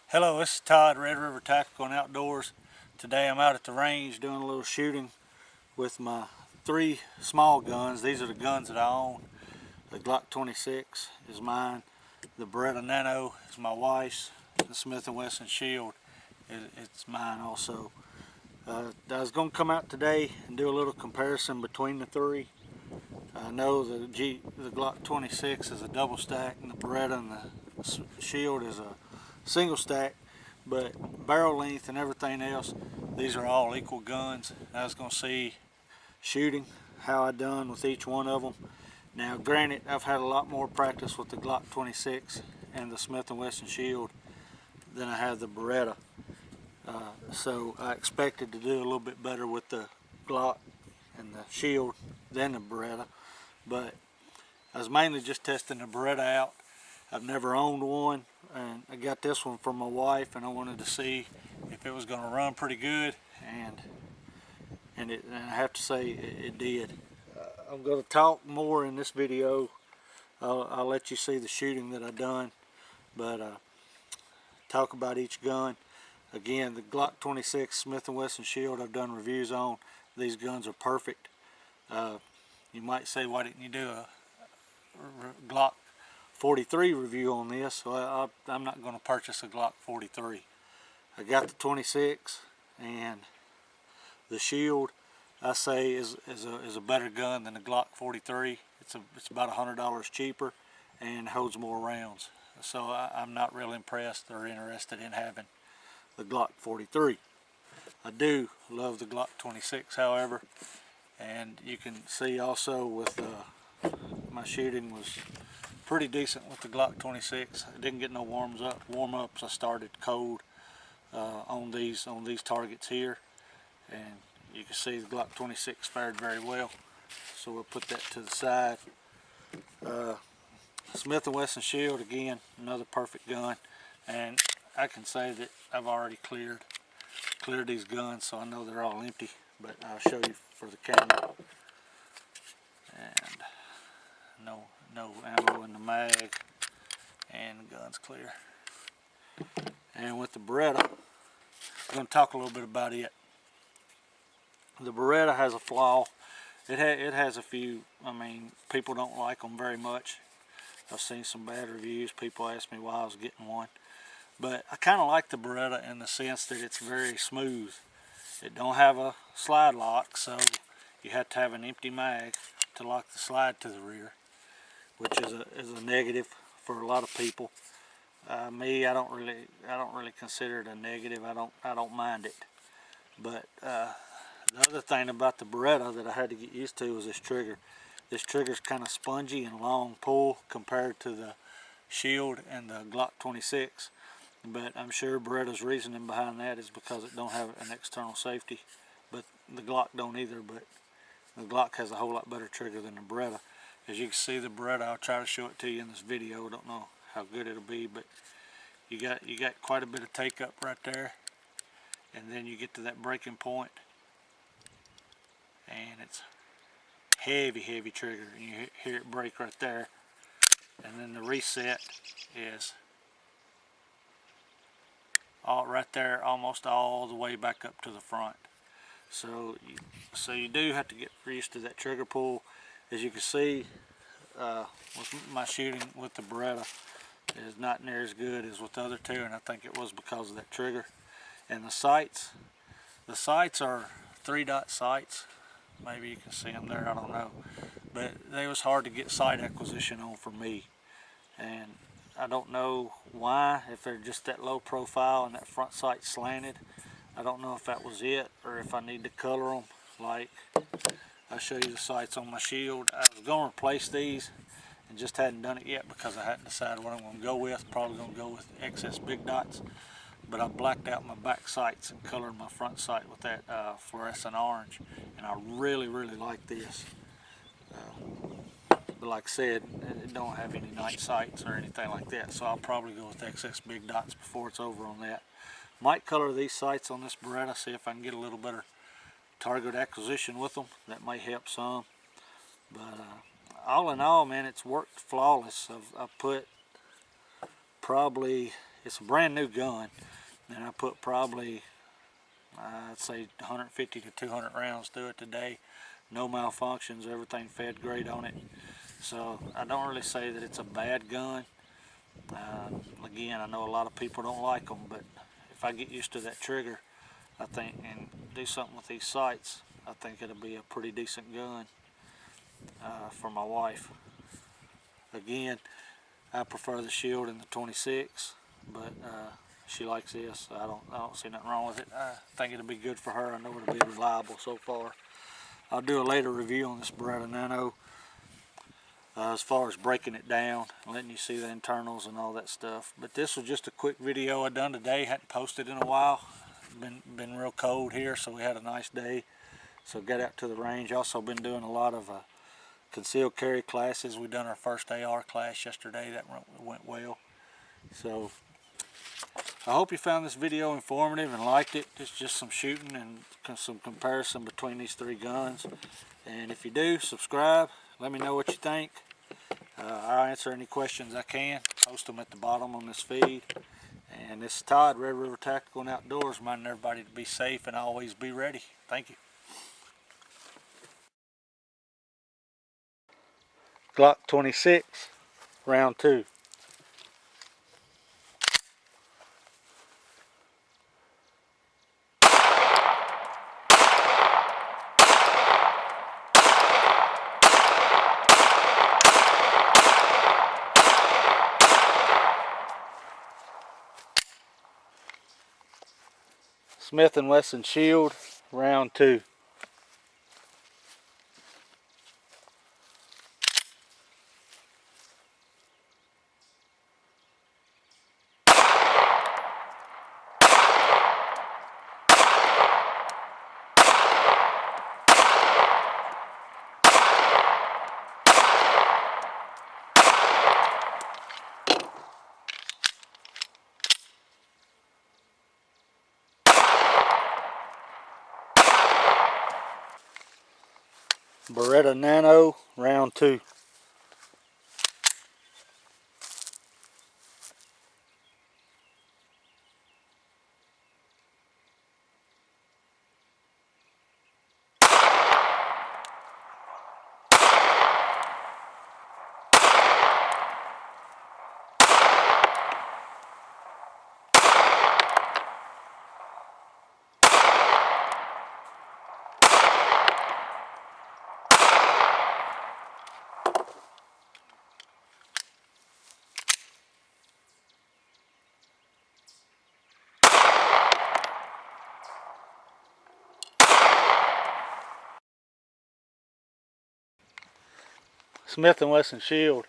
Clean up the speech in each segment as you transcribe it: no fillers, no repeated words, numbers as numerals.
Hello, this is Todd, Red River Tactical and Outdoors. Today I'm out at the range doing a little shooting with my three small guns. These are the guns that I own. The Glock 26 is mine. The Beretta Nano is my wife's. The Smith & Wesson Shield it's mine also. I was going to come out today and do a little comparison between the three. I know the Glock 26 is a double stack and the Beretta and the Shield is a single stack, but barrel length and everything else, these are all equal guns. I was going to see shooting, how I done with each one of them. Now granted, I've had a lot more practice with the Glock 26 and the Smith & Wesson Shield than I have the Beretta. So I expected to do a little bit better with the Glock and the Shield than the Beretta, but I was mainly just testing the Beretta out. I've never owned one, and I got this one from my wife, and I wanted to see if it was going to run pretty good, and I have to say it did. I'm going to talk more in this video. I'll let you see the shooting that I've done, but talk about each gun. Again, the Glock 26 Smith & Wesson Shield I've done reviews on. These guns are perfect. You might say, why didn't you do a Glock 43 review on this? Well, I'm not going to purchase a Glock 43. I got the 26, and the Shield I say is a better gun than the Glock 43. It's about $100 cheaper and holds more rounds. So I'm not really impressed or interested in having the Glock 43. I do love the Glock 26, however, and you can see also with my shooting was pretty decent with the Glock 26. I didn't get no warm-ups. I started cold on these targets here, and you can see the Glock 26 fared very well. So we'll put that to the side. Smith & Wesson Shield, again, another perfect gun, and I can say that I've already cleared these guns, so I know they're all empty, but I'll show you for the camera. And no ammo in the mag, and the gun's clear. And with the Beretta, I'm going to talk a little bit about it. The Beretta has a flaw. It has a few. I mean, people don't like them very much. I've seen some bad reviews. People ask me why I was getting one, but I kind of like the Beretta in the sense that it's very smooth. It don't have a slide lock, so you have to have an empty mag to lock the slide to the rear, which is a negative for a lot of people. Me, I don't really consider it a negative. I don't mind it. But the other thing about the Beretta that I had to get used to was this trigger. This trigger's kind of spongy and long pull compared to the Shield and the Glock 26. But I'm sure Beretta's reasoning behind that is because it don't have an external safety. But the Glock don't either. But the Glock has a whole lot better trigger than the Beretta. As you can see, the Beretta, I'll try to show it to you in this video. I don't know how good it'll be, but you got quite a bit of take up right there, and then you get to that breaking point, and it's heavy trigger, and you hear it break right there. And then the reset is all right there, almost all the way back up to the front. So you do have to get used to that trigger pull. As you can see, with my shooting with the Beretta, it is not near as good as with the other two, and I think it was because of that trigger. And the sights are 3-dot sights. Maybe you can see them there, I don't know. But they was hard to get sight acquisition on for me. And I don't know why, if they're just that low profile and that front sight slanted. I don't know if that was it, or if I need to color them. Like, I'll show you the sights on my Shield. I was going to replace these and just hadn't done it yet because I hadn't decided what I'm going to go with. Probably going to go with XS big dots. But I blacked out my back sights and colored my front sight with that fluorescent orange, and I really like this. But like I said, it don't have any night sights or anything like that, so I'll probably go with XS big dots before it's over on that. Might color these sights on this Beretta, see if I can get a little better target acquisition with them. That may help some. But all in all, man, it's worked flawless. I've put probably it's a brand new gun, and I put probably, I'd say 150 to 200 rounds through it today. No malfunctions, everything fed great on it. So I don't really say that it's a bad gun. Again, I know a lot of people don't like them, but if I get used to that trigger, I think, and do something with these sights, I think it'll be a pretty decent gun for my wife. Again, I prefer the Shield and the 26, but she likes this. I don't see nothing wrong with it. I think it'll be good for her. I know it'll be reliable so far. I'll do a later review on this Beretta Nano as far as breaking it down, letting you see the internals and all that stuff. But this was just a quick video I done today. Hadn't posted in a while. Been real cold here, so we had a nice day. So got out to the range. Also been doing a lot of concealed carry classes. We done our first AR class yesterday. That went well. So I hope you found this video informative and liked it. It's just some shooting and some comparison between these three guns. And if you do, subscribe. Let me know what you think. I'll answer any questions I can. Post them at the bottom on this feed. And this is Todd, Red River Tactical and Outdoors, reminding everybody to be safe and always be ready. Thank you. Glock 26, round 2. Smith & Wesson Shield, round 2. Beretta Nano, round 2. Smith & Wesson Shield.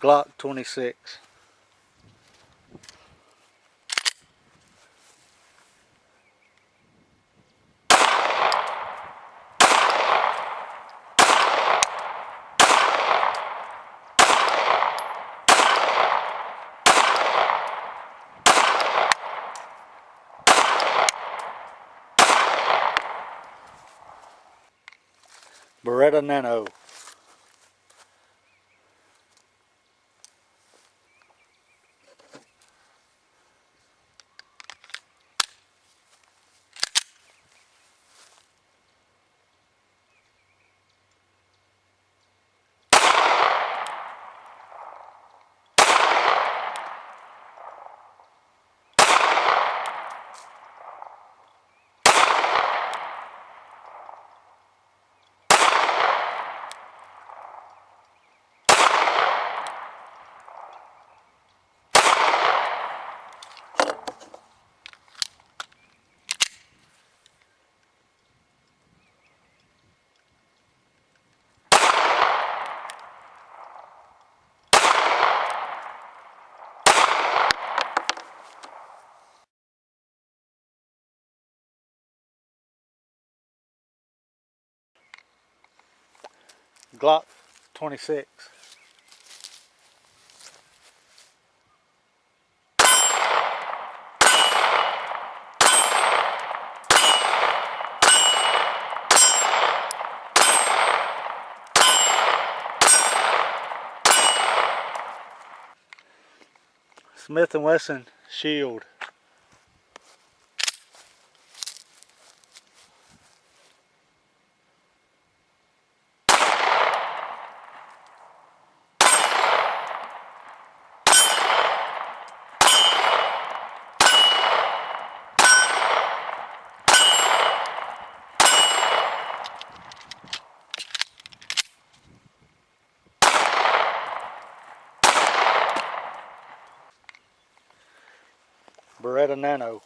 Glock 26. Beretta Nano. Glock 26. Smith & Wesson shield. Beretta Nano.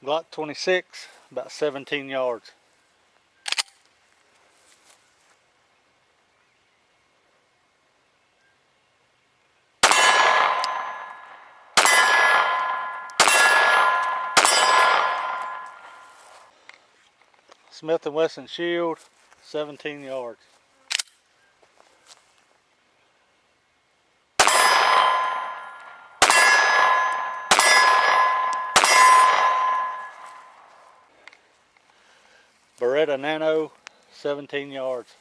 Glock 26, about 17 yards. Smith & Wesson shield, 17 yards. Beretta Nano, 17 yards.